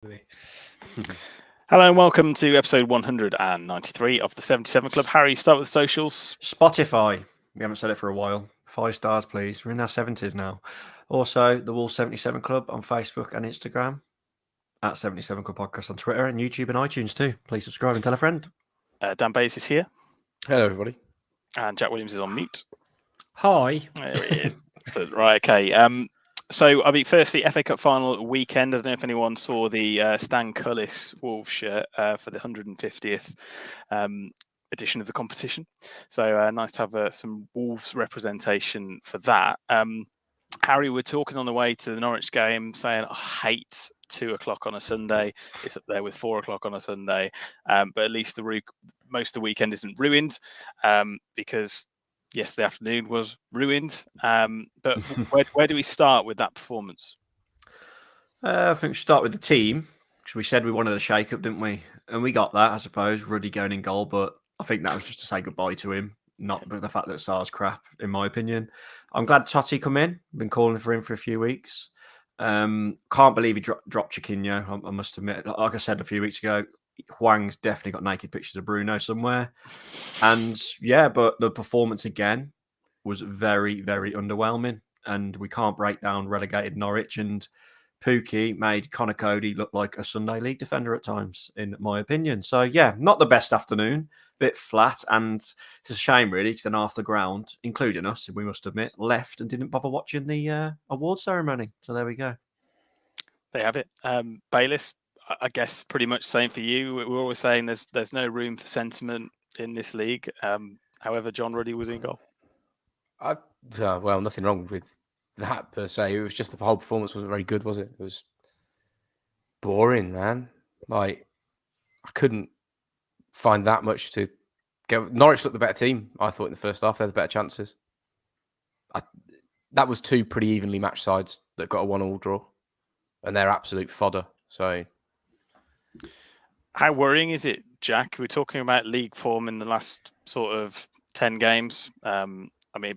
Hello and welcome to episode 193 of the 77 Club. Harry, start with the socials. Spotify. We haven't said it for a while. 5 stars, please. We're in our 70s now. Also, the Wolves 77 Club on Facebook and Instagram. At 77 Club Podcast on Twitter and YouTube and iTunes too. Please subscribe and tell a friend. Dan Bays is here. Hello, everybody. And Jack Williams is on mute. Hi. There he is. Excellent. Right, okay. So, firstly, FA Cup final weekend. I don't know if anyone saw the Stan Cullis Wolves shirt for the 150th edition of the competition. So, nice to have some Wolves representation for that. Harry, we're talking on the way to the Norwich game, saying, I hate 2 o'clock on a Sunday. It's up there with 4 o'clock on a Sunday. But at least most of the weekend isn't ruined because yesterday afternoon was ruined. But where do we start with that performance? I think we start with the team, because we said we wanted a shake-up, didn't we? And we got that, I suppose. Ruddy going in goal, but I think that was just to say goodbye to him, not the fact that Sarr's crap, in my opinion. I'm glad Totti come in. Been calling for him for a few weeks. Can't believe he dropped Chiquinho, I must admit. Like I said a few weeks ago, Hwang's definitely got naked pictures of Bruno somewhere. And yeah, but the performance again was very, very underwhelming. And we can't break down relegated Norwich. And Pookie made Connor Cody look like a Sunday League defender at times, in my opinion. So yeah, not the best afternoon, bit flat. And it's a shame, really, because then half the ground, including us, we must admit, left and didn't bother watching the award ceremony. So there we go. They have it. Bayliss, I guess pretty much same for you. We're always saying there's no room for sentiment in this league. However, John Ruddy was in goal. Well, nothing wrong with that per se. It was just the whole performance wasn't very good, was it? It was boring, man. Like, I couldn't find that much to get. Norwich looked the better team, I thought, in the first half. They had the better chances. That was 2 pretty evenly matched sides that got a 1-1 draw, and they're absolute fodder. So, how worrying is it, Jack? We're talking about league form in the last sort of 10 games.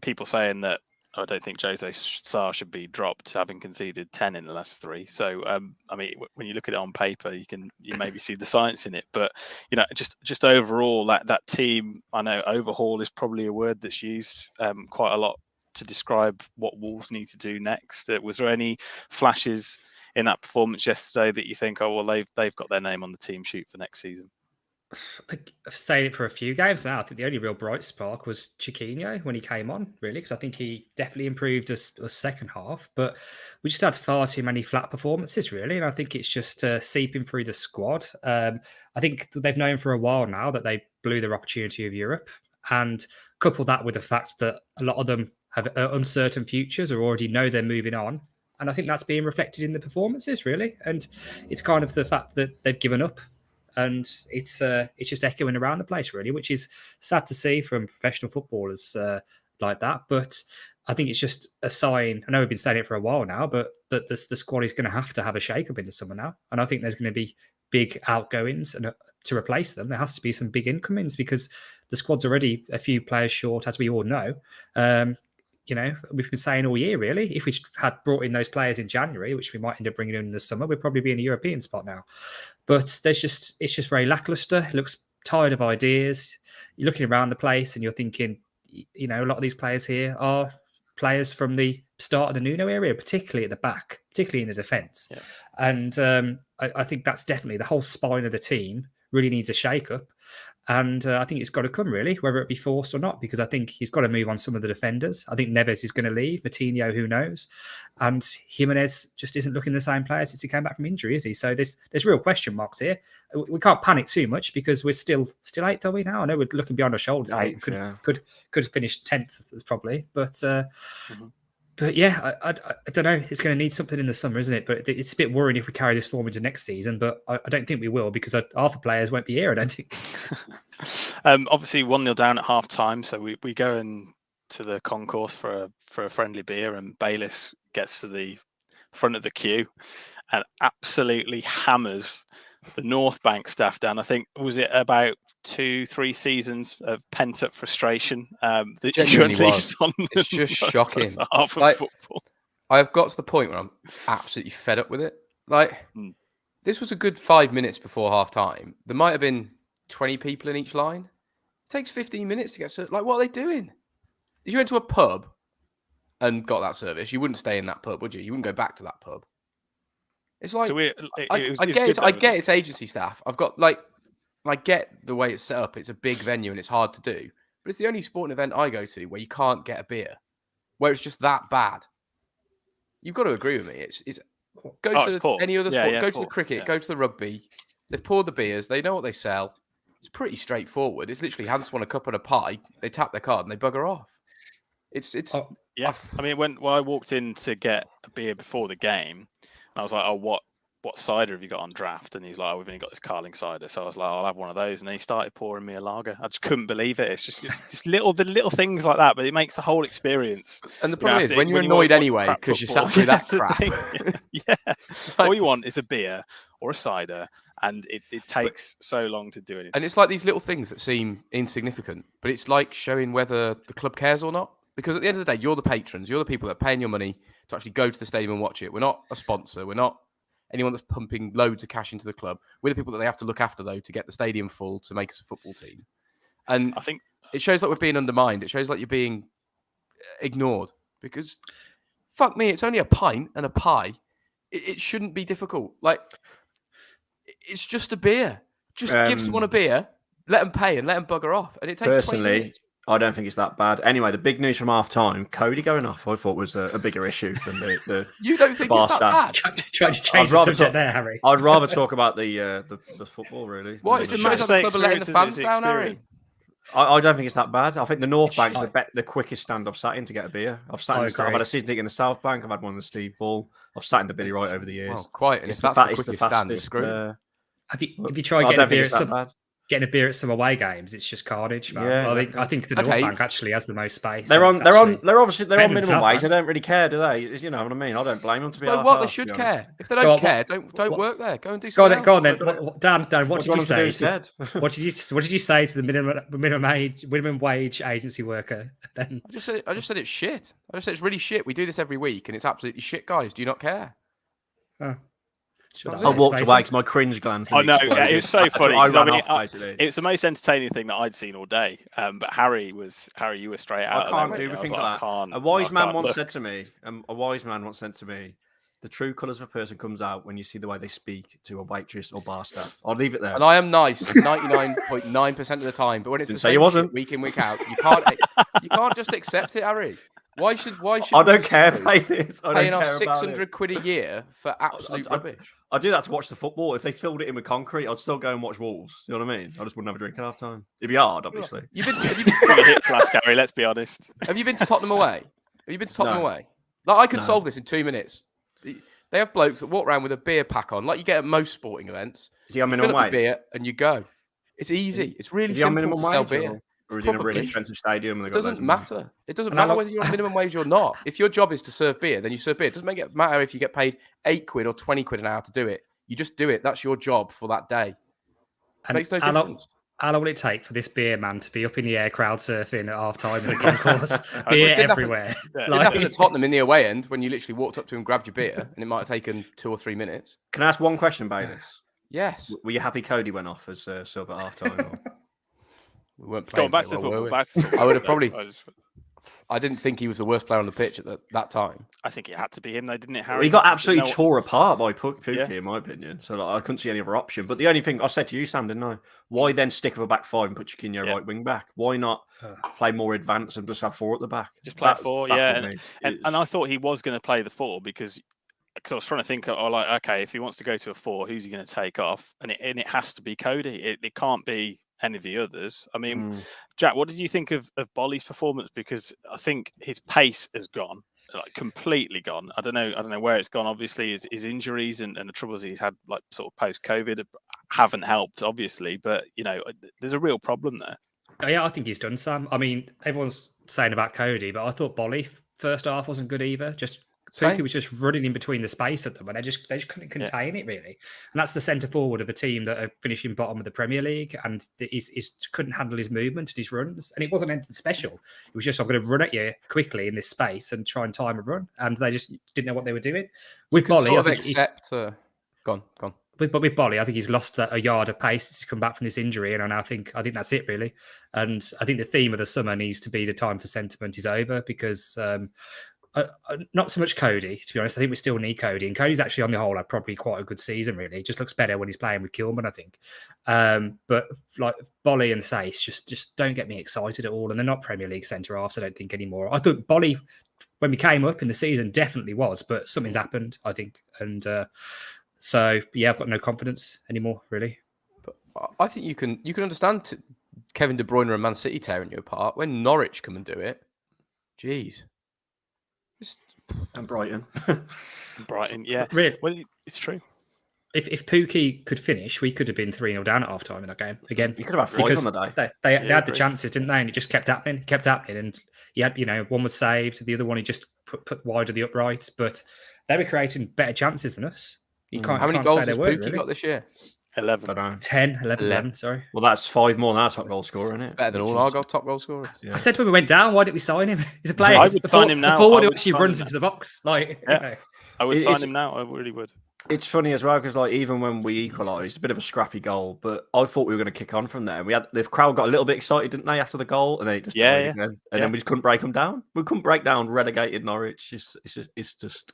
People saying that I don't think Jose Sarr should be dropped, having conceded 10 in the last 3. So, when you look at it on paper, you maybe see the science in it. But just overall, that team, I know overhaul is probably a word that's used quite a lot to describe what Wolves need to do next. Was there any flashes in that performance yesterday that you think, oh well, they've got their name on the team sheet for next season? I've said it for a few games now. I think the only real bright spark was Chiquinho when he came on, really, because I think he definitely improved us second half. But we just had far too many flat performances, really, and I think it's just seeping through the squad. I think they've known for a while now that they blew their opportunity of Europe, and couple that with the fact that a lot of them have uncertain futures or already know they're moving on. And I think that's being reflected in the performances, really. And it's kind of the fact that they've given up. And it's just echoing around the place, really, which is sad to see from professional footballers like that. But I think it's just a sign. I know we've been saying it for a while now, but that the squad is going to have a shake-up in the summer now. And I think there's going to be big outgoings, and to replace them, there has to be some big incomings because the squad's already a few players short, as we all know. We've been saying all year, really, if we had brought in those players in January, which we might end up bringing in the summer, we'd probably be in a European spot now. But it's just very lackluster. It looks tired of ideas. You're looking around the place and you're thinking, a lot of these players here are players from the start of the Nuno era, particularly at the back, particularly in the defence. Yeah. And I think that's definitely the whole spine of the team really needs a shake-up. And I think it's got to come, really, whether it be forced or not, because I think he's got to move on some of the defenders. I think Neves is going to leave. Moutinho, who knows? And Jimenez just isn't looking the same player since he came back from injury, is he? So there's real question marks here. We can't panic too much because we're still 8th, are we now? I know we're looking beyond our shoulders. Could finish 10th probably, but. But yeah, I don't know. It's going to need something in the summer, isn't it? But it's a bit worrying if we carry this form into next season. But I don't think we will because half the players won't be here, I don't think. Obviously, 1-0 down at half time. So we go into the concourse for a friendly beer, and Bayliss gets to the front of the queue and absolutely hammers the North Bank staff down. I think, was it about 2-3 seasons of pent-up frustration that you unleashed on it's just shocking. Half of football. I've got to the point where I'm absolutely fed up with it. This was a good 5 minutes before half time. There might have been 20 people in each line. It takes 15 minutes to get served. Like, what are they doing? If you went to a pub and got that service, you wouldn't stay in that pub, would you? You wouldn't go back to that pub. It's like, So I get it's agency staff. I get the way it's set up. It's a big venue and it's hard to do. But it's the only sporting event I go to where you can't get a beer, where it's just that bad. You've got to agree with me. It's go to any other sport. Go to the cricket. Go to the rugby. They've poured the beers. They know what they sell. It's pretty straightforward. It's literally hands one a cup and a pie. They tap their card and they bugger off. Yeah. I mean, when I walked in to get a beer before the game, I was like, "Oh, what cider have you got on draft?" And he's like, "Oh, we've only got this Carling cider." So I was like, "I'll have one of those." And then he started pouring me a lager. I just couldn't believe it. It's just little things like that, but it makes the whole experience. And the problem is when you're annoyed anyway because you sat through that crap. Yeah, all you want is a beer or a cider, and it takes so long to do anything. And it's like these little things that seem insignificant, but it's like showing whether the club cares or not. Because at the end of the day, you're the patrons. You're the people that are paying your money to actually go to the stadium and watch it. We're not a sponsor. We're not anyone that's pumping loads of cash into the club. We're the people that they have to look after, though, to get the stadium full to make us a football team. And I think it shows like we're being undermined. It shows like you're being ignored. Because, fuck me, it's only a pint and a pie. It shouldn't be difficult. Like, it's just a beer. Just give someone a beer, let them pay, and let them bugger off. And it takes 20 minutes. I don't think it's that bad. Anyway, the big news from half time, Cody going off, I thought was a bigger issue than the You don't think it's that bad? Trying to change the subject there, Harry. I'd rather talk about the football, really. What is the match of the club letting the fans down, Harry? I don't think it's that bad. I think the North Bank's the quickest stand I've sat in to get a beer. I've had a season ticket in the South Bank. I've had one in the Steve Ball. I've sat in the Billy Wright over the years. Well, quite. And it's if that's the quickest stand, it's great. Have you tried getting a beer at some away games? It's just carnage, man. Yeah, I think the North Bank actually has the most space. They're on minimum wage. They don't really care, do they? You know what I mean? I don't blame them to be like, what they should care. If they don't care, don't work there. Go and do something. Go on then. Dan, what did you say? What did you say to the minimum wage agency worker? Then I just said it's shit. I just said it's really shit. We do this every week, and it's absolutely shit, guys. Do you not care? Oh. I walked away because my cringe glands. I know, it was so funny. It's the most entertaining thing that I'd seen all day. But Harry, you were straight out. I can't do things like that. A wise man once said to me, the true colours of a person comes out when you see the way they speak to a waitress or bar staff. I'll leave it there. And I am nice 99.9% of the time, but when it's the same shit week in, week out, you can't just accept it, Harry. Why should I don't care about this. I don't care about 600 quid a year for absolute rubbish. I do that to watch the football. If they filled it in with concrete, I'd still go and watch Wolves. You know what I mean? I just wouldn't have a drink at half time. It'd be hard, obviously. Have you been to hit plus, Gary, let's be honest. Have you been to Tottenham away? Like, I could solve this in 2 minutes. They have blokes that walk around with a beer pack on, like you get at most sporting events. Is he on minimum wage? Beer and you go. It's easy. It's really simple to sell beer. Or is he in a really expensive stadium? It doesn't matter. It doesn't matter whether you're on minimum wage or not. If your job is to serve beer, then you serve beer. It doesn't matter if you get paid 8 quid or 20 quid an hour to do it. You just do it. That's your job for that day. It makes no difference. How long will it take for this beer man to be up in the air crowd surfing at half time in the concourse? Beer everywhere. It happened at Tottenham in the away end when you literally walked up to him and grabbed your beer, and it might have taken 2 or 3 minutes. Can I ask one question about this? Yes. Were you happy Cody went off as sub at half time? We weren't playing. Back to the football. I would have probably. I didn't think he was the worst player on the pitch at that time. I think it had to be him, though, didn't it, Harry? Well, he got absolutely tore apart by Pookie, in my opinion. So I couldn't see any other option. But the only thing I said to you, Sam, didn't I? Why then stick with a back five and put Chiquinho right wing back? Why not play more advanced and just have 4 at the back? Just play 4, yeah. And I thought he was going to play the 4 because I was trying to think, okay, if he wants to go to a 4, who's he going to take off? And it has to be Cody. It can't be any of the others. I mean, Jack, what did you think of Bolly's performance? Because I think his pace has gone, completely gone. I don't know where it's gone. Obviously, his injuries and the troubles he's had, sort of post-COVID, haven't helped, obviously. But there's a real problem there. Oh, yeah, I think he's done, Sam. I mean, everyone's saying about Cody, but I thought Bolly first half wasn't good either. Pookie was just running in between the space at them, and they just couldn't contain it, really. And that's the centre forward of a team that are finishing bottom of the Premier League, and he couldn't handle his movement and his runs. And it wasn't anything special. It was just, I'm going to run at you quickly in this space and try and time a run. And they just didn't know what they were doing. With Bolly, I think go on. with Bolly, I think he's lost a yard of pace to come back from this injury, and I think that's it really. And I think the theme of the summer needs to be the time for sentiment is over, because not so much Cody, to be honest. I think we still need Cody, and Cody's actually on the whole had probably quite a good season. Really, he just looks better when he's playing with Kilman, I think. But like Bolly and Sace just don't get me excited at all, and they're not Premier League centre halves, I don't think, anymore. I thought Bolly, when we came up in the season, definitely was, but something's happened, I think, and so yeah, I've got no confidence anymore, really. But I think you can understand Kevin De Bruyne and Man City tearing you apart when Norwich come and do it. Jeez. And Brighton. Brighton, yeah. Really, Well, it's true. if Pookie could finish, we could have been 3-0 down at half time in that game again. You could have had 5 on the day. They had the chances, didn't they? And it just kept happening, and he had, one was saved, the other one he just put wide of the uprights, but they were creating better chances than us. How many goals has Pookie got this year? 11. 10, 11, sorry. Well, that's 5 more than our top goal scorer, isn't it? Better than all our top goal scorers. Yeah. I said when we went down, why didn't we sign him? He's a player. I would sign him now. The forward who actually runs into the box. I would sign him now. I really would. It's funny as well, because even when we equalised, a bit of a scrappy goal, but I thought we were going to kick on from there. The crowd got a little bit excited, didn't they, after the goal, and they just again, and then we just couldn't break them down. We couldn't break down relegated Norwich. It's just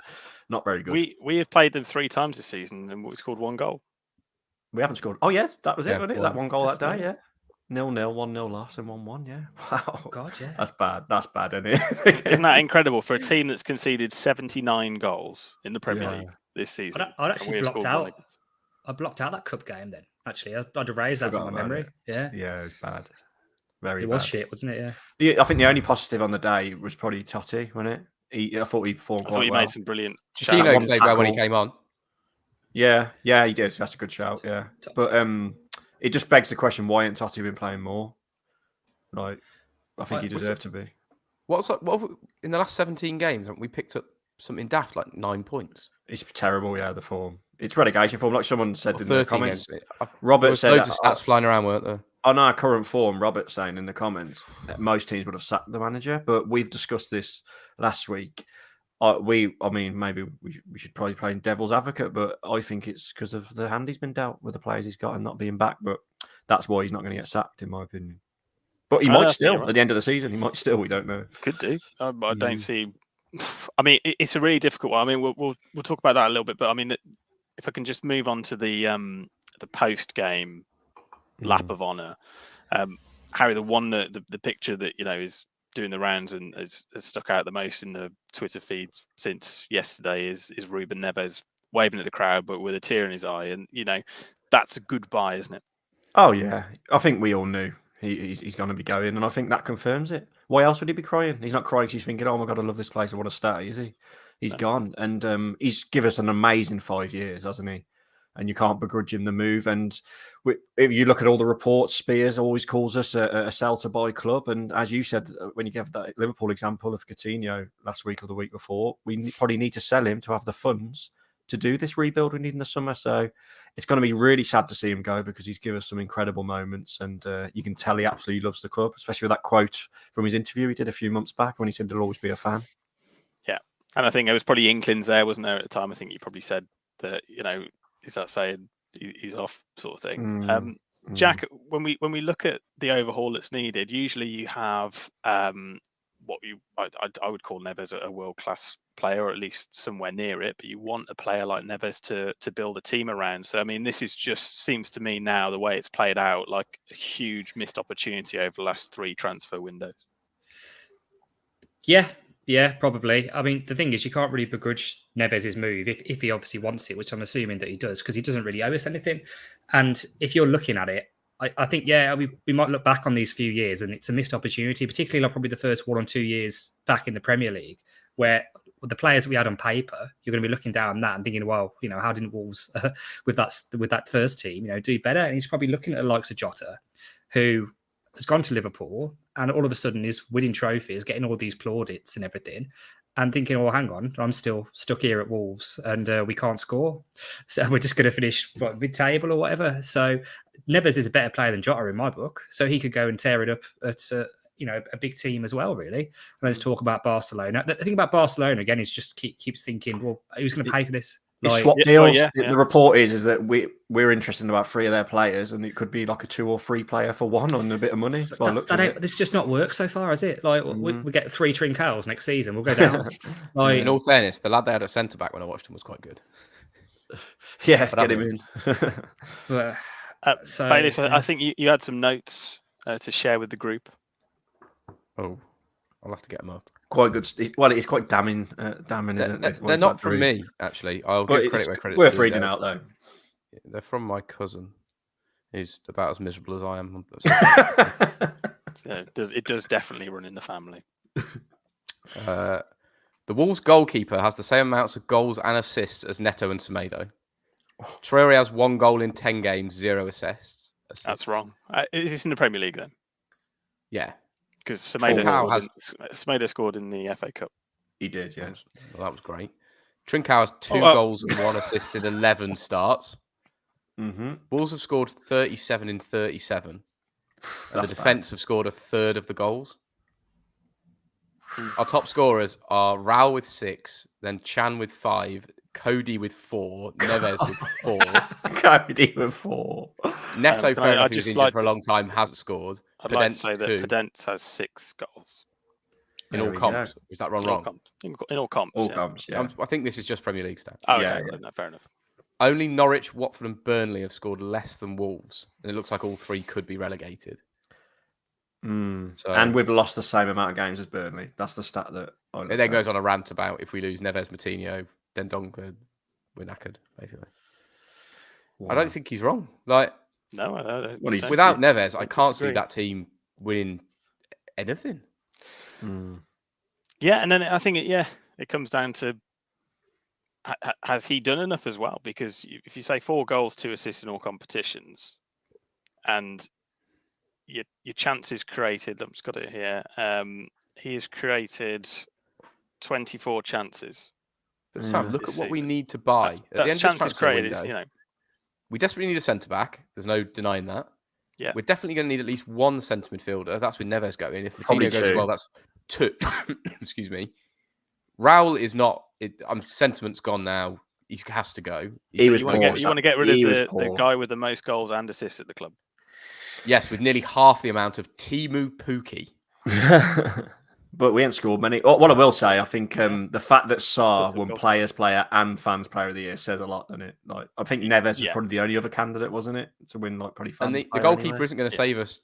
not very good. We have played them 3 times this season, and we scored 1 goal. We haven't scored. Oh yes, that was it, wasn't it? That 1 goal that day, right. 0-0, 1-0 loss, and 1-1. Yeah. Wow. God, yeah. That's bad, isn't it? Isn't that incredible for a team that's conceded 79 goals in the Premier League this season? I'd actually blocked out. I blocked out that cup game then. Actually, I'd erased that from my memory. Yeah, it was bad. Very. It was shit, wasn't it? Yeah. I think the only positive on the day was probably Totti, wasn't it? I thought he performed quite well. He made some brilliant. Coutinho played well when he came on. Yeah, he did. That's a good shout. Yeah, but it just begs the question: why ain't Totti been playing more? Like, I think he deserved to be. What in the last 17 games? Haven't we picked up something daft like 9 points? It's terrible. Yeah, the form. It's relegation form, like someone said in the comments. Games. Robert said loads of stats flying around, weren't there? On our current form, Robert's saying in the comments that most teams would have sacked the manager, but we've discussed this last week. Maybe we should probably play devil's advocate, but I think it's because of the hand he's been dealt with the players he's got and not being back. But that's why he's not going to get sacked, in my opinion. But he might still at the end of the season. He might still. We don't know. Could do. I don't see. I mean, it's a really difficult one. I mean, we'll talk about that a little bit. But I mean, if I can just move on to the post game lap of honour, Harry, the picture that is doing the rounds and has stuck out the most in the Twitter feeds since yesterday is Ruben Neves waving at the crowd, but with a tear in his eye, and that's a goodbye, isn't it? Oh yeah, I think we all knew he's going to be going, and I think that confirms it. Why else would he be crying? He's not crying because he's thinking, "Oh my God, I love this place. I want to stay." Is he? He's gone, and he's given us an amazing 5 years, hasn't he? And you can't begrudge him the move. And if you look at all the reports, Spears always calls us a sell to buy club. And as you said, when you gave that Liverpool example of Coutinho last week or the week before, we probably need to sell him to have the funds to do this rebuild we need in the summer. So it's going to be really sad to see him go, because he's given us some incredible moments. And you can tell he absolutely loves the club, especially with that quote from his interview he did a few months back when he said he'll always be a fan. Yeah. And I think there was probably inklings there, wasn't there, at the time? I think you probably said that, is that saying he's off sort of thing. Jack, when we look at the overhaul that's needed, usually you have what I would call Neves a world-class player, or at least somewhere near it, but you want a player like Neves to build a team around. So I mean, this is just seems to me now, the way it's played out, like a huge missed opportunity over the last 3 transfer windows. Yeah, probably. I mean, the thing is, you can't really begrudge Neves' move if he obviously wants it, which I'm assuming that he does, because he doesn't really owe us anything. And if you're looking at it, I think, we might look back on these few years and it's a missed opportunity, particularly like probably the first 1 or 2 years back in the Premier League, where the players we had on paper, you're going to be looking down that and thinking, well, how didn't Wolves with that first team, do better? And he's probably looking at the likes of Jota, who has gone to Liverpool and all of a sudden is winning trophies, getting all these plaudits and everything, and thinking, oh, hang on, I'm still stuck here at Wolves and we can't score. So we're just going to finish mid-table or whatever. So Neves is a better player than Jota in my book. So he could go and tear it up at a big team as well, really. And let's talk about Barcelona. The thing about Barcelona, again, is just keeps thinking, well, who's going to pay for this? His Like, swap yeah, deals. well, yeah. The report is that we're interested in about 3 of their players, and it could be like a 2 or 3 player for one on a bit of money. By the looks of it. this just not worked so far, has it? Like Mhm. we get 3 Trincals next season, we'll go down. Like, In all fairness, the lad they had at centre back when I watched him was quite good. Yes, But get him in. but, so Bayliss, I think you had some notes to share with the group. Oh, I'll have to get them up. Quite good. Well, it's quite damning, isn't it? They're not from me, actually. I'll But give credit it's where credit's worth due, reading though. out, though. They're from my cousin, who's about as miserable as I am. It does definitely run in the family. The Wolves goalkeeper has the same amounts of goals and assists as Neto and Semedo. Traore has 1 goal in 10 games, 0 assists. That's wrong. Is this in the Premier League then? Yeah. Because Trincao Semedo scored in the FA Cup. He did, yeah. Well, that was great. Trincao has 2 goals and 1 assist in 11 starts. Mm-hmm. Wolves have scored 37 in 37. And the defence have scored a third of the goals. Our top scorers are Raul with 6, then Chan with 5, Cody with 4, Neves with 4. Cody with 4. Neto, fair enough, who's injured for a to- long time, hasn't scored. I'd like to Pedence say that 2 Pedence has 6 goals in There all we comps. go. Is that wrong? in all comps. In all comps. All yeah. comes, yeah. I think this is just Premier League stats. Oh, Yeah, okay, yeah. no, fair enough. Only Norwich, Watford, and Burnley have scored less than Wolves, and it looks like all 3 could be relegated. So, And we've lost the same amount of games as Burnley. That's the stat that I it then goes on a rant about if we lose Neves, Moutinho, then Donker, we're knackered, basically. I don't think he's wrong. Like, No, I don't. without Neves, I can't see disagree. that team winning anything. Yeah, and then I think it comes down to has he done enough as well? Because if you say 4 goals, 2 assists in all competitions, and your chances created, I've just got it here. He has created 24 chances. But Sam, look this at what we season. need to buy. That's chances created. Window, we desperately need a centre back. There's no denying that. Yeah. We're definitely going to need at least 1 centre midfielder. That's with Neves going. If Probably Moutinho goes 2. well, that's 2. Excuse me. Raul is not. Sentiment's gone now. He has to go. He was You want to get rid of the guy with the most goals and assists at the club. Yes, with nearly half the amount of Timu Pukki. But we ain't scored many. What I will say, I think the fact that Sarr won Players Player and Fans Player of the Year says a lot, doesn't it? Like, I think Neves was probably the only other candidate, wasn't it, to win probably Fans And the Player goalkeeper anyway. isn't going to save us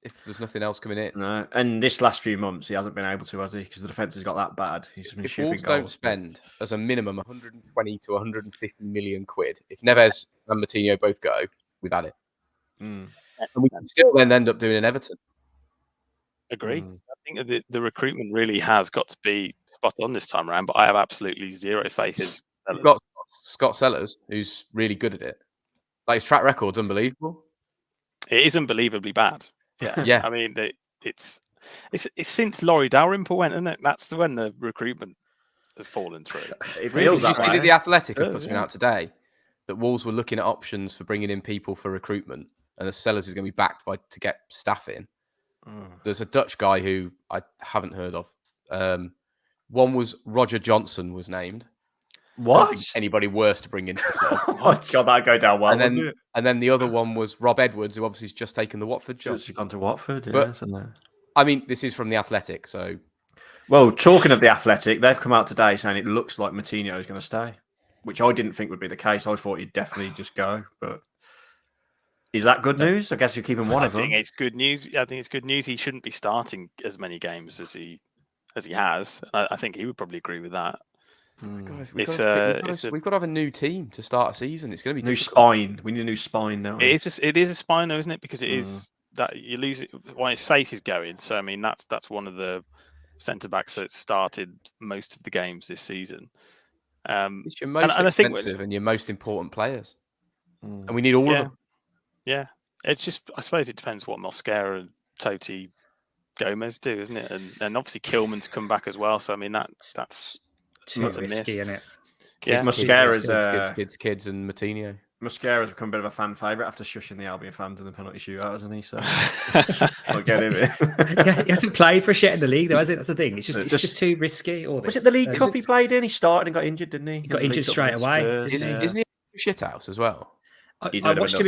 if there's nothing else coming in. No, and this last few months he hasn't been able to, has he? Because the defence has got that bad. He's been If shooting Wolves goals. don't spend as a minimum 120 to 150 million quid, if Neves and Moutinho both go, we've had it. And we can still then end up doing an Everton. Agree. I think the recruitment really has got to be spot on this time around, but I have absolutely zero faith in We've got Scott Sellers, who's really good at it. Like, his track record's unbelievable. It is unbelievably bad. Yeah. Yeah. I mean, it's since Laurie Dalrymple went, isn't it? That's when the recruitment has fallen through. It Really? feels Did you that see way. that The Athletic have put does, something yeah. out today that Wolves were looking at options for bringing in people for recruitment, and the Sellers is going to be backed to get staff in. There's a Dutch guy who I haven't heard of. One was Roger Johnson was named. What? Anybody worse to bring into the club? Oh, God, that'd go down well. And then the other one was Rob Edwards, who obviously has just taken the Watford job. Just gone to Watford, But- yes. I mean, this is from The Athletic, so Well, talking of the Athletic, they've come out today saying it looks like Moutinho is going to stay, which I didn't think would be the case. I thought he'd definitely just go, but is that good news? I guess you're keeping one I of them. think it's good news. I think it's good news. He shouldn't be starting as many games as he has. I think he would probably agree with that. guys, We've we've got to have a new team to start a season. It's going to be New difficult. spine. We need a new spine now. It is a spine, though, isn't it? Because it is that you lose it. Well, it's Sace is going, so I mean that's one of the centre backs that started most of the games this season. It's your most expensive and your most important players, and we need all of them. Yeah, it's just I suppose it depends what Mosquera and Totti Gomez do, isn't it? And obviously Kilman's come back as well. So I mean that's too a miss. risky, isn't it? Yeah, Mosquera's Kids, and Moutinho. Mascara's become a bit of a fan favourite after shushing the Albion fans in the penalty shootout, hasn't he? So I'll get him in. Yeah, he hasn't played for a shit in the league, though, has it? That's the thing. It's just too risky. All Was this. it the League Cup he played in? He started and got injured, didn't he? He got injured straight away. Isn't he a shithouse as well? I watched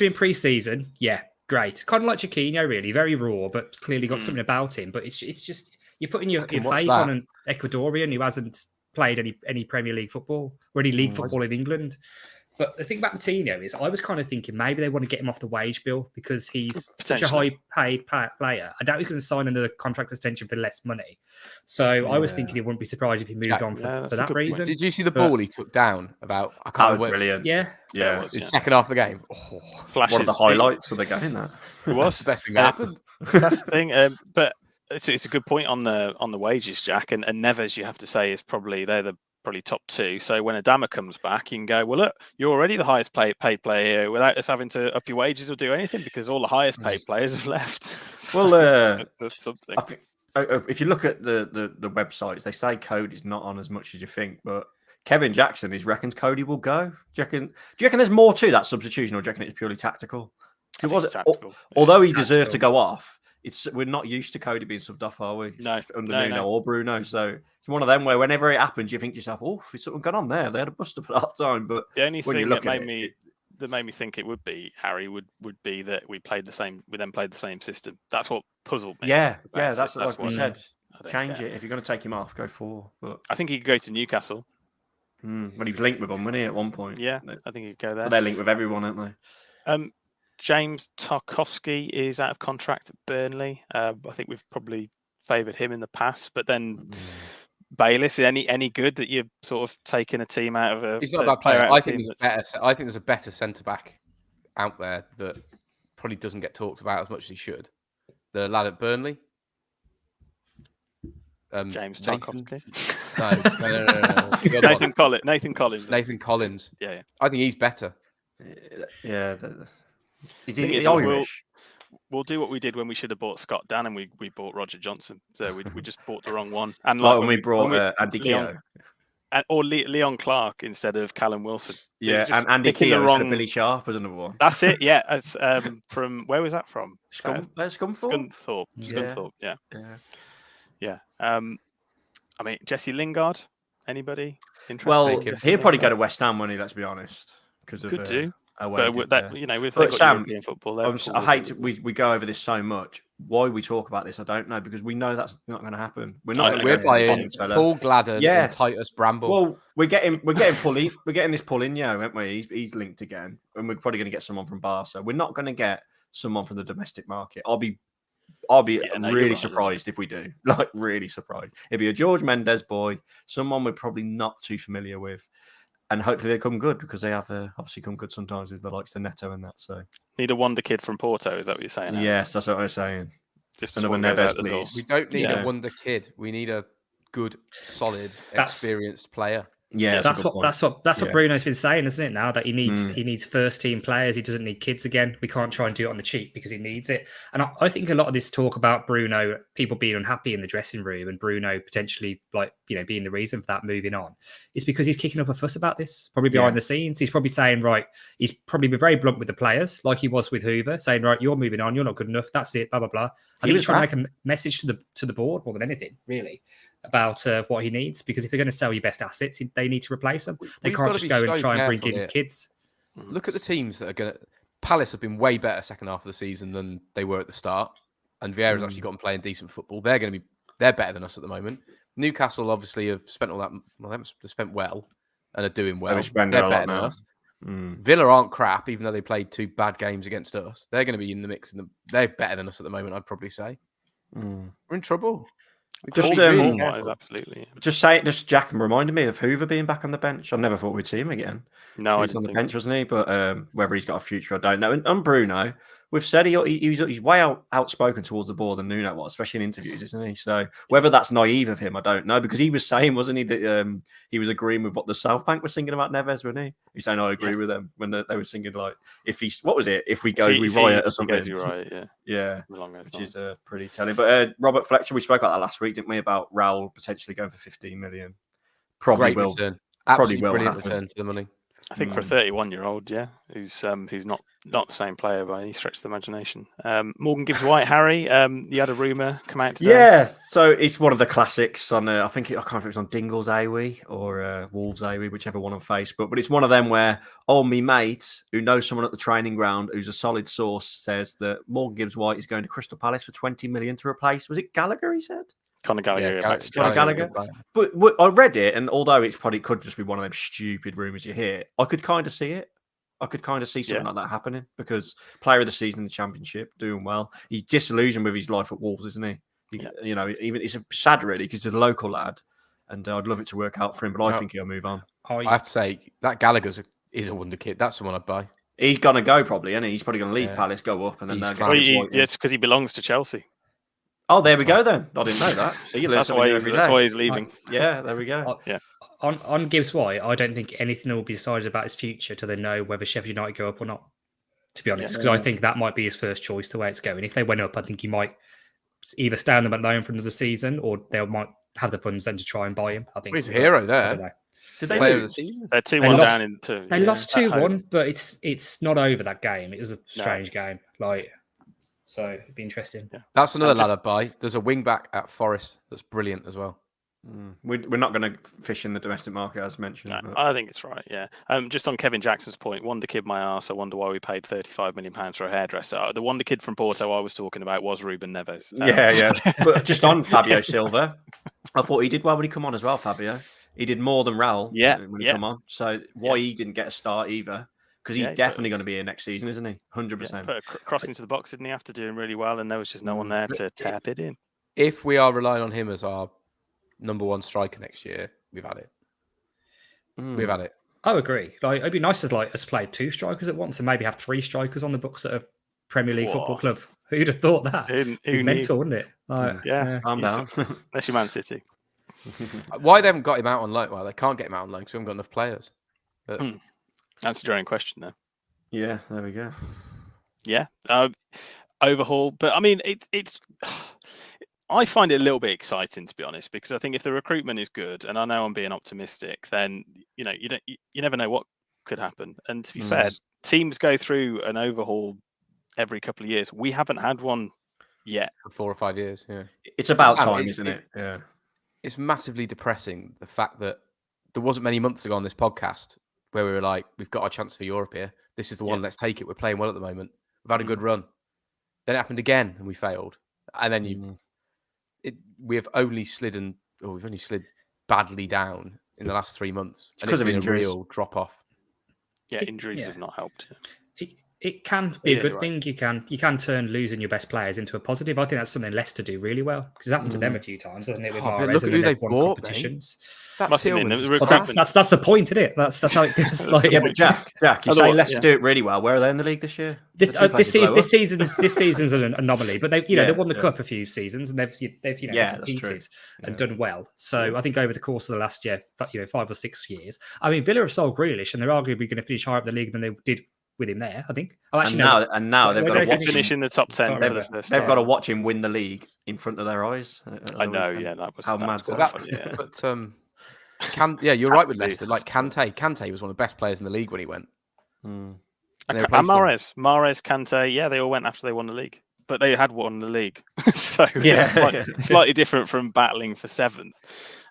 him in pre-season. Yeah, great. Kind of like Chiquinho, really. Very raw, but clearly got something about him. But it's just you're putting your faith on an Ecuadorian who hasn't played any Premier League football or any league football in England. But the thing about Coutinho is I was kind of thinking maybe they want to get him off the wage bill because he's such a high-paid player. I doubt he's going to sign another contract extension for less money. So I was thinking he wouldn't be surprised if he moved on for that reason. Did you see the ball he took down about? I can't remember. Brilliant. Yeah. The second half of the game. Flashes. One of the highlights of the game. That It was the best thing that happened. That's the thing. But it's a good point on the wages, Jack. And Neves, you have to say, is probably probably top two. So when Adama comes back, you can go, well, look, you're already the highest paid player here without us having to up your wages or do anything because all the highest paid players have left. So well, that's something. I think if you look at the websites, they say Cody's not on as much as you think, but Kevin Jackson reckons Cody will go. Do you reckon there's more to that substitution, or do you reckon it's purely tactical? Tactical. Although he deserved to go off, we're not used to Cody being subbed off, are we? No, under Nuno or Bruno. So it's one of them where whenever it happens, you think to yourself, "Oh, it's something gone on there. They had a bust up at half time." But the only thing that made me think it would be Harry would be that we then played the same system. That's what puzzled me. Yeah, that's like we said. Change it if you're going to take him off. Go 4. But I think he could go to Newcastle. When he was linked with them, wasn't he, at one point? Yeah, I think he'd go there. But they're linked with everyone, aren't they? James Tarkowski is out of contract at Burnley. I think we've probably favoured him in the past, but then Bayliss, any good that you're sort of taking a team out of a? He's not a bad player. I think there's a better centre back out there that probably doesn't get talked about as much as he should. The lad at Burnley, James Tarkowski. No. Nathan Collins. Nathan Collins. Yeah. I think he's better. Yeah. Is he Irish? We'll do what we did when we should have bought Scott Dan and we bought Roger Johnson. So we just bought the wrong one. And when we brought Andy Keogh. Or Leon Clark instead of Callum Wilson. Yeah, and Andy Keogh instead of Billy Sharp was another one. That's it. Yeah, it's from where was that from? Scunthorpe. Scunthorpe. Yeah. I mean, Jesse Lingard. Anybody interested? Well, he'll probably go to West Ham, won't he? Let's be honest, because of could do. But with Sam, European football, I hate we go over this so much. Why we talk about this, I don't know, because we know that's not going to happen. We're playing Paul Gladden and Titus Bramble. Well, we're getting Pulling. We're getting this Paulinho, aren't we? He's linked again, and we're probably going to get someone from Barca. We're not going to get someone from the domestic market. I'll be really surprised if we do. Like, really surprised. It'd be a George Mendes boy, someone we're probably not too familiar with. And hopefully they come good because they have obviously come good sometimes with the likes of Neto and that. So need a wonder kid from Porto. Is that what you're saying? Yes, that's what I was saying. Just another Neves, please. We don't need a wonder kid. We need a good, solid, experienced player. Yeah, that's what Bruno's been saying, isn't it? Now that he needs first team players, he doesn't need kids again. We can't try and do it on the cheap because he needs it. And I think a lot of this talk about Bruno, people being unhappy in the dressing room, and Bruno potentially being the reason for that moving on, is because he's kicking up a fuss about this. Probably behind the scenes, he's probably saying, right, he's probably been very blunt with the players, like he was with Hoover, saying, right, you're moving on, you're not good enough. That's it. Blah blah blah. I think he's trying to make a message to the board more than anything, really, about what he needs, because if they're going to sell your best assets, they need to replace them. They can't just go and try and bring in kids. Look at the teams that are going to... Palace have been way better second half of the season than they were at the start, and Vieira's actually got them playing decent football. They're better than us at the moment. Newcastle obviously have spent all that... Well, they've spent well and are doing well. They're better than us. Villa aren't crap, even though they played 2 bad games against us. They're going to be in the mix. They're better than us at the moment, I'd probably say. We're in trouble. Just Jack reminded me of Hoover being back on the bench. I never thought we'd see him again. No, he's on the bench, wasn't he? But whether he's got a future, I don't know. And Bruno, we've said he's way outspoken towards the board than Nuno was, especially in interviews, isn't he? So whether that's naive of him, I don't know, because he was saying, wasn't he, that he was agreeing with what the South Bank was singing about Neves, wasn't he? He's saying, I agree with them when they were singing, like, if we go, we riot or something. You're right, yeah, which is pretty telling. But Robert Fletcher, we spoke about that last week, didn't we, about Raul potentially going for 15 million. Probably Great will. Return. Probably will brilliant happen. return for the money. I think for a 31-year-old, yeah, who's not the same player by any stretch of the imagination. Morgan Gibbs White, Harry, you had a rumour come out today. Yeah, so it's one of the classics on. I can't remember if it was on Dingle's AWE or Wolves AWE, whichever one on Facebook. But it's one of them where me mate who knows someone at the training ground who's a solid source says that Morgan Gibbs White is going to Crystal Palace for 20 million to replace. Was it Gallagher? He said. Conor Gallagher. Conor Gallagher. But I read it, and although it's probably could just be one of them stupid rumours you hear, I could kind of see it. I could kind of see something like that happening because player of the season in the Championship, doing well. He's disillusioned with his life at Wolves, isn't he? You know, even it's sad really because he's a local lad, and I'd love it to work out for him. But I think he'll move on. I have to say that Gallagher's is a wonder kid. That's someone I'd buy. He's gonna go probably, isn't he? He's probably gonna leave Palace, go up, and then it's because he belongs to Chelsea. Oh, there we go then. I didn't know that. So you learn something new every day. That's why he's leaving. Yeah, there we go. On Gibbs White, I don't think anything will be decided about his future till they know whether Sheffield United go up or not. To be honest, because I think that might be his first choice the way it's going. If they went up, I think he might either stay on them at loan for another season, or they might have the funds then to try and buy him. I think he's a hero there. I don't know. Did they lose? They're 2-1 down into. They lost 2-1, but it's not over that game. It was a strange game. So it'd be interesting. Yeah. That's another lad I'd buy. There's a wing back at Forest that's brilliant as well. We're not going to fish in the domestic market as mentioned. No, I think it's right. Yeah. Just on Kevin Jackson's point, wonder kid my arse. I wonder why we paid £35 million for a hairdresser. The wonder kid from Porto I was talking about was Ruben Neves. But just on Fabio Silva, I thought he did well when he come on as well. Fabio, he did more than Raul. When he come on. So why he didn't get a start either? Because he's definitely going to be here next season, isn't he? 100%. Put a cross into the box, didn't he? After doing really well, and there was just no one there to tap it in. If we are relying on him as our number one striker next year, we've had it. We've had it. I agree. It'd be nice to us play 2 strikers at once and maybe have 3 strikers on the books at a Premier League football club. Who'd have thought that? It'd be mental, wouldn't it? Calm down. Unless you're Man City. Why they haven't got him out on loan? Well, they can't get him out on loan because we haven't got enough players. But... Answered your own question there. Yeah, there we go. Yeah, overhaul. But I mean, it's. I find it a little bit exciting, to be honest, because I think if the recruitment is good, and I know I'm being optimistic, then you never know what could happen. And to be fair, teams go through an overhaul every couple of years. We haven't had one yet for 4 or 5 years. Yeah, it's about time, isn't it? Yeah, it's massively depressing the fact that there wasn't many months ago on this podcast where we were like, we've got our chance for Europe here. This is the one. Let's take it. We're playing well at the moment. We've had a good run. Then it happened again, and we failed. And then we've only slid badly down in the last 3 months. It's because of injuries. A real drop off. Yeah, injuries have not helped. It can be a good thing. You can turn losing your best players into a positive. I think that's something Leicester do really well because it's happened to them a few times, hasn't it? With Mahrez and they've won competitions. That's the point, isn't it? That's how it feels. But Jack, you say Leicester do it really well. Where are they in the league this year? This season's an anomaly, but they've won the cup a few seasons and they've competed and done well. So I think over the course of the last year, 5 or 6 years, I mean, Villa have sold Grealish and they're arguably going to finish higher up the league than they did with him there, I think. Now they've got to watch finish in the top 10 for the first time. They've got to watch him win the league in front of their eyes. I know, that was how mad that. But you're right with Leicester. Like Kante was one of the best players in the league when he went. And Mahrez, Kante, they all went after they won the league, but they had won the league, so slightly different from battling for 7th.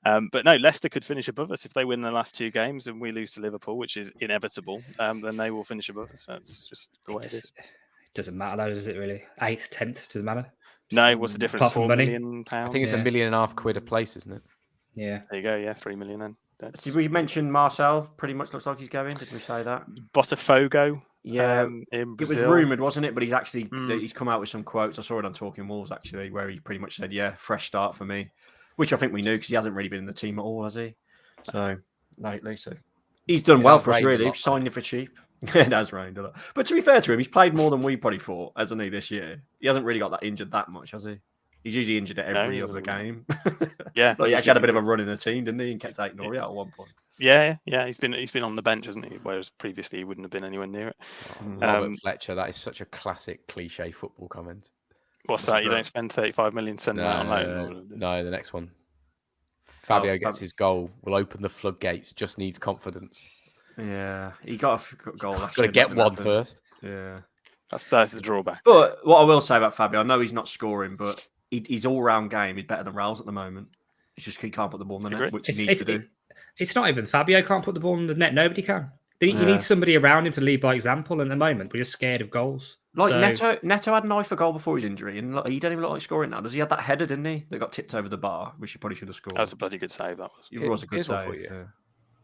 But no, Leicester could finish above us if they win the last 2 games and we lose to Liverpool, which is inevitable. Then they will finish above us. That's just the way it is. It doesn't matter, though, does it really? 8th, 10th, doesn't matter. No, what's the difference? £4 million. I think it's £1.5 million a place, isn't it? Yeah. There you go. Yeah, 3 million then. Did we mention Marcel? Pretty much looks like he's going. Did we say that? Botafogo. Yeah, in Brazil. It was rumoured, wasn't it? But he's actually he's come out with some quotes. I saw it on Talking Wolves actually, where he pretty much said, fresh start for me. Which I think we knew because he hasn't really been in the team at all, has he? So, lately. So, he's done well for us, really. We've signed him for cheap. It has rained a lot. But to be fair to him, he's played more than we probably thought, hasn't he, this year? He hasn't really got that injured that much, has he? He's usually injured at every other game. Yeah. He actually had a bit of a run in the team, didn't he? And kept taking Norwich out at one point. Yeah. He's been on the bench, hasn't he? Whereas previously he wouldn't have been anywhere near it. Robert Fletcher, that is such a classic cliche football comment. What's that? You don't spend 35 million sending out on loan? No, the next one. Fabio gets his goal, will open the floodgates, just needs confidence. Yeah, he got a goal last Got year. to get that didn't one happen. first. Yeah. That's the drawback. But what I will say about Fabio, I know he's not scoring, but his all-round game is better than Raul's at the moment. It's just he can't put the ball in the net, Agreed. which he needs to do. It's not even Fabio can't put the ball in the net. Nobody can. You Yeah. need somebody around him to lead by example. And at the moment, we're just scared of goals. Like So- Neto had an eye for goal before his injury, and he don't even look like scoring now. Does he have that header, didn't he? That got tipped over the bar, which he probably should have scored. That was a bloody good save. That was. It was a good Here's one save. for you. Yeah.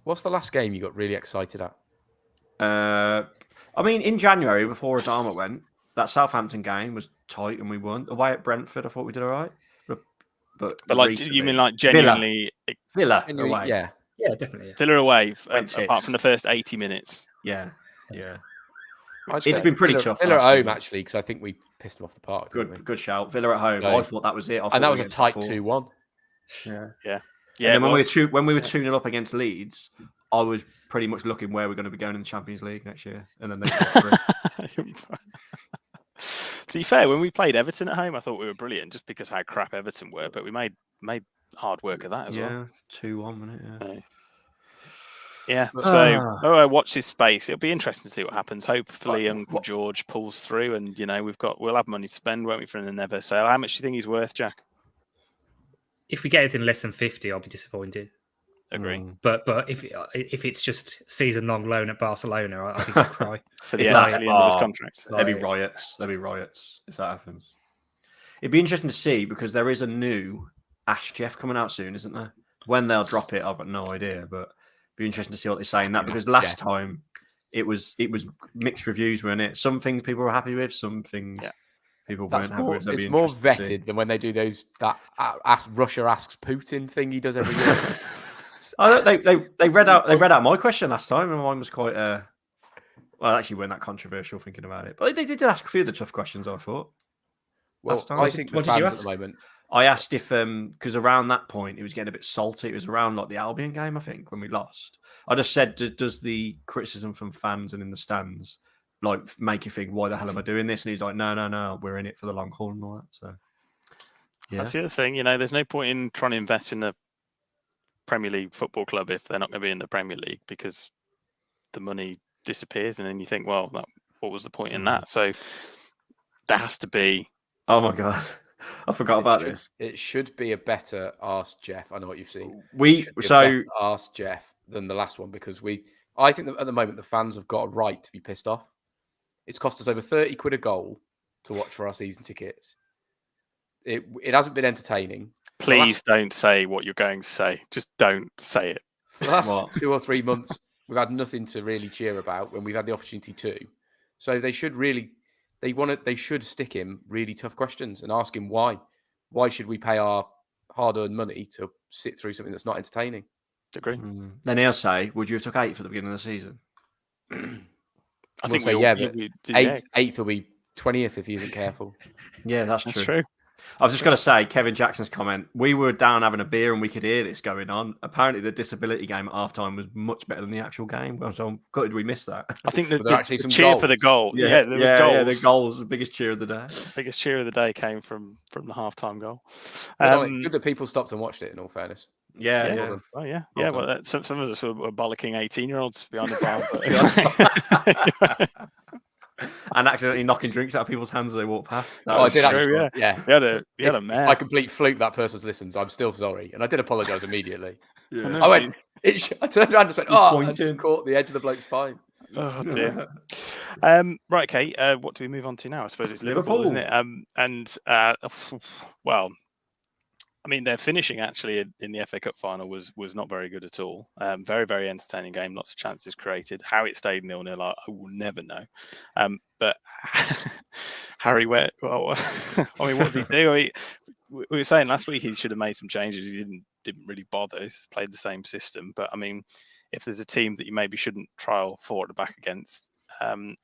What's the last game you got really excited at? I mean, in January before Adama went, that Southampton game was tight and we won. Away at Brentford, I thought we did all right. But But recently, you mean like genuinely Villa Genuinely, away? yeah. Yeah, definitely. Yeah. Villa away, Went apart six. from the first 80 minutes. Yeah. I'd It's say been pretty Villa, tough Villa at last home, season. actually, because I think we pissed them off the park. didn't we? Good shout. Villa at home. So- I thought that was it. I thought And that we was a were tight getting 2-1. Yeah. Yeah. And then it when was. we were 2-0 up against Leeds, I was pretty much looking where we're going to be going in the Champions League next year. And then they got through. To be fair, when we played Everton at home, I thought we were brilliant just because how crap Everton were, but we made hard work of that as well. Yeah, 2-1 minute. Yeah. Yeah. So watch this space. It'll be interesting to see what happens. Hopefully, Uncle George pulls through, and we'll have money to spend, won't we, for an Neves sale? How much do you think he's worth, Jack? If we get anything less than 50, I'll be disappointed. Agree. But if it's just season long loan at Barcelona, I think I'll cry. For the end of his contract. There'll be riots. There'll be riots if that happens. It'd be interesting to see because there is a new Ash Jeff coming out soon, isn't there? When they'll drop it, I've got no idea, but it'd be interesting to see what they say in that because last time it was mixed reviews, weren't it? Some things people were happy with, some things people weren't happy with. It's more vetted than when they do that Russia asks Putin thing he does every year. They read out my question last time, and mine was quite well, actually, weren't that controversial thinking about it, but they did ask a few of the tough questions. I thought. Well, I think the fans at the moment. I asked if because around that point it was getting a bit salty. It was around like the Albion game, I think, when we lost. I just said, does the criticism from fans and in the stands like make you think, why the hell am I doing this? And he's like, no, we're in it for the long haul and all that. So yeah, that's the other thing. There's no point in trying to invest in a Premier League football club if they're not going to be in the Premier League because the money disappears, and then you think, well, what was the point in that? So there has to be. Oh my god, I forgot about this. It should be a better Ask Jeff. I know what you've seen. Ask Jeff than the last one because I think that at the moment the fans have got a right to be pissed off. It's cost us over 30 quid a goal to watch for our season tickets. It hasn't been entertaining. Please don't say what you're going to say. Just don't say it. For the last 2 or 3 months, we've had nothing to really cheer about when we've had the opportunity to. So they should really, they should stick him really tough questions and ask him why. Why should we pay our hard-earned money to sit through something that's not entertaining? Agree. Then he'll say, would you have took 8 for the beginning of the season? I think eighth will be 20th if he isn't careful. Yeah, that's true. I was just going to say, Kevin Jackson's comment, we were down having a beer and we could hear this going on. Apparently, the disability game at halftime was much better than the actual game. Well, so I'm gutted we missed that. I think the some cheer goals. for the goal. Yeah, there was goals. Yeah, the goal was the biggest cheer of the day. Biggest cheer of the day came from the halftime goal. Good that people stopped and watched it, in all fairness. Yeah. Oh, yeah. Yeah, well, some of us were bollocking 18-year-olds behind the bar. And accidentally knocking drinks out of people's hands as they walk past. I did true, actually. Yeah. He had a mare. I complete fluke that person's listens. I'm still sorry. And I did apologise immediately. Yeah. I turned around and just went, I just caught the edge of the bloke's spine. Oh, dear. Right, okay. What do we move on to now? I suppose it's Liverpool. Isn't it? Well, I mean, their finishing actually in the FA Cup final was not very good at all. Very, very entertaining game. Lots of chances created. How it stayed 0-0, I will never know. But Harry, what does he do? We were saying last week he should have made some changes. He didn't really bother. He's played the same system. But I mean, if there's a team that you maybe shouldn't trial 4 at the back against,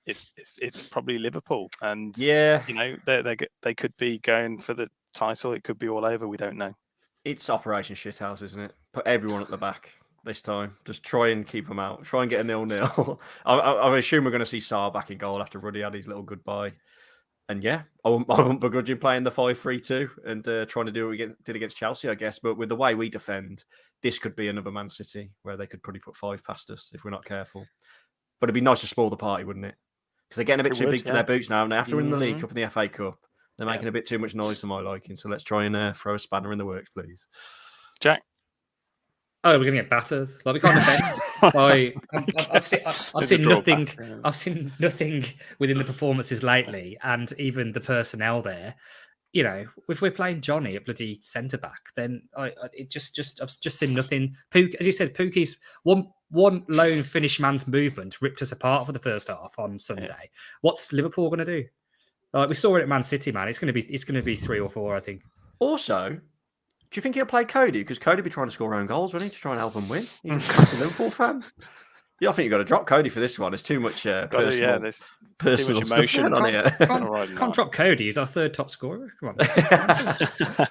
it's probably Liverpool. And they could be going for the title. It could be all over. We don't know. It's Operation Shithouse, isn't it? Put everyone at the back this time. Just try and keep them out. Try and get a 0-0. I assume we're going to see Sarr back in goal after Ruddy had his little goodbye. And yeah, I wouldn't begrudge him playing the 5-3-2 and trying to do what we did against Chelsea, I guess. But with the way we defend, this could be another Man City where they could probably put 5 past us if we're not careful. But it'd be nice to spoil the party, wouldn't it? Because they're getting a bit too big for their boots now. And after winning the League Cup and the FA Cup, they're making a bit too much noise to my liking. So let's try and throw a spanner in the works, please. Jack? Oh, we're going to get battered. Like, we can't defend. I've seen nothing. I've seen nothing within the performances lately, and even the personnel there. You know, if we're playing Johnny at bloody centre back, then I've just seen nothing. As you said, Pookie's one lone Finnish man's movement ripped us apart for the first half on Sunday. Yeah. What's Liverpool going to do? We saw it at Man City, man. It's going to be 3 or 4, I think. Also, do you think he'll play Cody? Because Cody be trying to score own goals, wouldn't he, to try and help him win? He's a massive Liverpool fan. Yeah, I think you've got to drop Cody for this one. There's too much personal emotion on here. Can't drop Cody. He's our 3rd top scorer. Come on.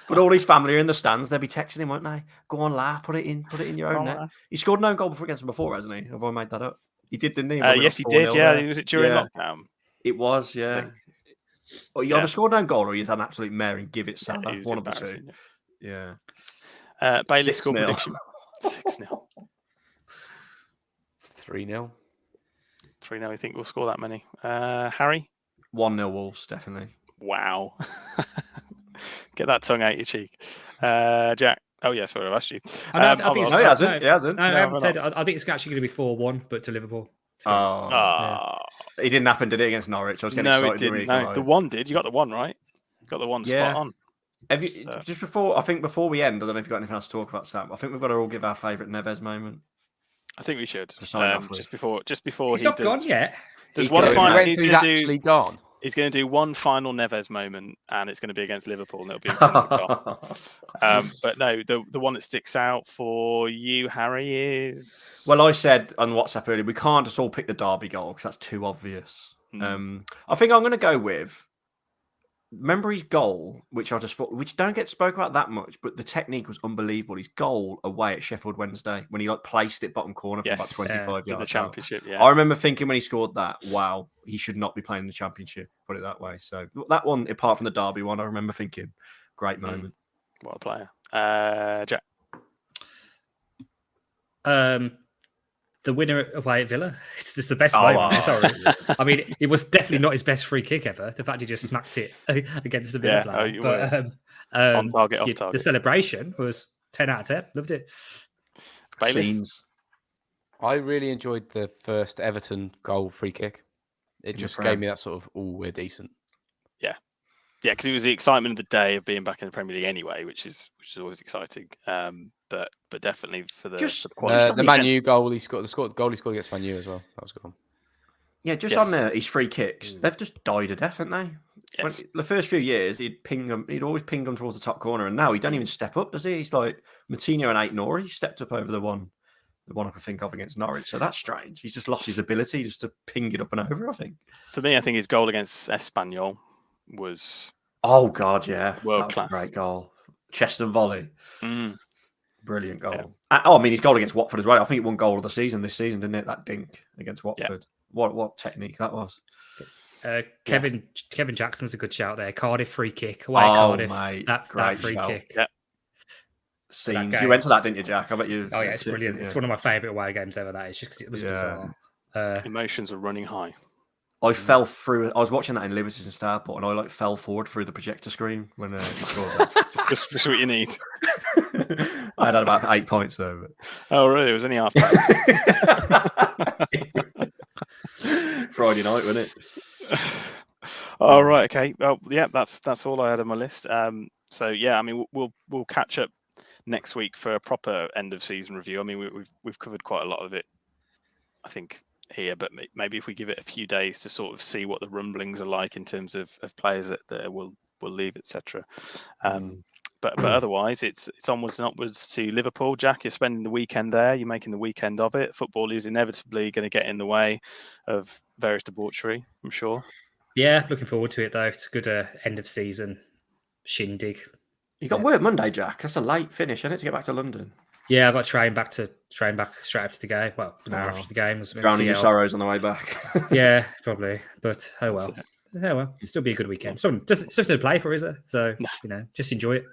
But all his family are in the stands. They'll be texting him, won't they? Go on, put it in your own net. He scored an own goal against him before, hasn't he? Have I made that up? He did, didn't he? Yes, he did. Yeah, was it during lockdown? It was, yeah. Well, you either scored an own goal or you had an absolute mare and give it Salah. One of the two. Yeah. Bailey score prediction. 6-0. 3-0. 3-0. You think we'll score that many? Harry? 1-0 Wolves, definitely. Wow. Get that tongue out your cheek. Jack? Oh, yeah, sorry, I've asked you. He hasn't. No, I haven't said. I think it's actually going to be 4-1, but to Liverpool. It didn't happen, did it, against Norwich? I was getting excited. It didn't. No, the one did. You got the one right. You got the one spot on. Have you, before we end, I don't know if you've got anything else to talk about, Sam. I think we've got to all give our favourite Neves moment. I think we should. Just before he's not gone yet. There's one final. He's actually gone. He's going to do one final Neves moment, and it's going to be against Liverpool, and it'll be in front of the goal. But no, the one that sticks out for you, Harry, is... Well, I said on WhatsApp earlier, we can't just all pick the Derby goal because that's too obvious. I think I'm going to go with... Remember his goal, which don't get spoke about that much, but the technique was unbelievable. His goal away at Sheffield Wednesday when he placed it bottom corner from about 25 yards. In the Championship, I remember thinking when he scored that, wow, he should not be playing in the Championship. Put it that way. So that one, apart from the Derby one, I remember thinking, great moment. What a player, Jack. The winner away at Villa. It's just the best moment. Sorry. I mean, it was definitely not his best free kick ever. The fact he just smacked it against the Villa player. On target, off target. The celebration was 10 out of 10. Loved it. Scenes. I really enjoyed the first Everton goal free kick. It just gave me that sort of, we're decent. Yeah. Yeah, because it was the excitement of the day of being back in the Premier League anyway, which is always exciting. But definitely for the Man U goal he scored, the goal he scored against Man U as well. That was good one. Yeah, on his free kicks, they've just died to death, haven't they? Yes. The first few years, he'd always ping them towards the top corner, and now he don't even step up, does he? He's like Moutinho and Ait-Nouri. He stepped up over the one I can think of against Norwich. So that's strange. He's just lost his ability just to ping it up and over, I think. For me, I think his goal against Espanyol was... Oh, God, yeah. World class. Great goal. Chest and volley. Brilliant goal. Yeah. I mean, his goal against Watford as well. I think it won goal of the season this season, didn't it? That dink against Watford. Yeah. What technique that was. Kevin Jackson's a good shout there. Cardiff free kick. Away Cardiff. Mate. That free kick. Yeah. Scenes. You went to that, didn't you, Jack? I bet you. Oh, yeah, it's brilliant. It's one of my favourite away games ever, that is, just because it was bizarre. Emotions are running high. I fell through. I was watching that in Liberties and Starport, and I fell forward through the projector screen when he scored that. Just what you need. I had about 8 points though. But... Oh, really? It was only half time. Friday night, wasn't it? All right. Okay. Well, yeah. That's all I had on my list. So yeah, I mean, we'll catch up next week for a proper end of season review. I mean, we've covered quite a lot of it, I think, here, but maybe if we give it a few days to sort of see what the rumblings are like in terms of players that will leave, etc. But otherwise, it's onwards and upwards to Liverpool. Jack, you're spending the weekend there. You're making the weekend of it. Football is inevitably going to get in the way of various debauchery, I'm sure. Yeah, looking forward to it though. It's a good end of season shindig. You got work Monday, Jack. That's a late finish, isn't it, to get back to London? Yeah, I've got to train back straight after the game. Well, tomorrow after the game. Drowning your sorrows on the way back. Yeah, probably. But oh well. Yeah, well, still be a good weekend. Just to play for, is it? So just enjoy it.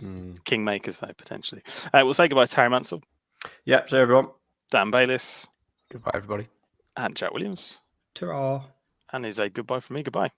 Kingmakers, though, potentially. We'll say goodbye to Harry Mansell, Yep. So everyone. Dan Bayliss, Goodbye, everybody. and Jack Williams. Ta-ra. And is a goodbye from me. Goodbye.